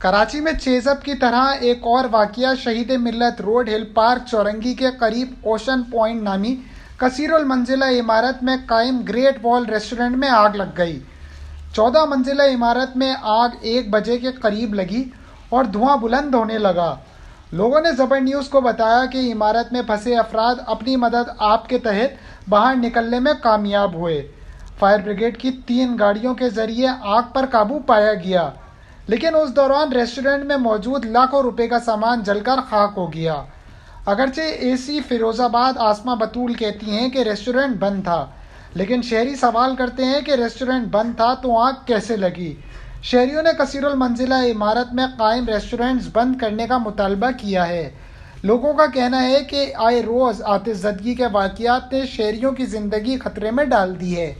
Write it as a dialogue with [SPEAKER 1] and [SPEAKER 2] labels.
[SPEAKER 1] कराची में चेज़अप की तरह एक और वाकया शहीद मिल्लत रोड हिल पार्क चौरंगी के करीब ओशन पॉइंट नामी कसीरुल मंजिला इमारत में कायम ग्रेट वॉल रेस्टोरेंट में आग लग गई। 14 मंजिला इमारत में आग 1 बजे के करीब लगी और धुआं बुलंद होने लगा। लोगों ने ज़बर न्यूज़ को बताया कि इमारत में फंसे अफराद अपनी मदद आप के तहत बाहर निकलने में कामयाब हुए। फायर ब्रिगेड की 3 गाड़ियों के जरिए आग पर काबू पाया गया, लेकिन उस दौरान रेस्टोरेंट में मौजूद लाखों रुपए का सामान जलकर खाक हो गया। अगरचे एसी फिरोजाबाद आसमा बतूल कहती हैं कि रेस्टोरेंट बंद था, लेकिन शहरी सवाल करते हैं कि रेस्टोरेंट बंद था तो आग कैसे लगी। शहरियों ने कसीरुल मंजिला इमारत में कायम रेस्टोरेंट्स बंद करने का मुतालबा किया है। लोगों का कहना है कि आए रोज़ आतिशज़दगी के वाक़यात ने शहरियों की ज़िंदगी खतरे में डाल दी है।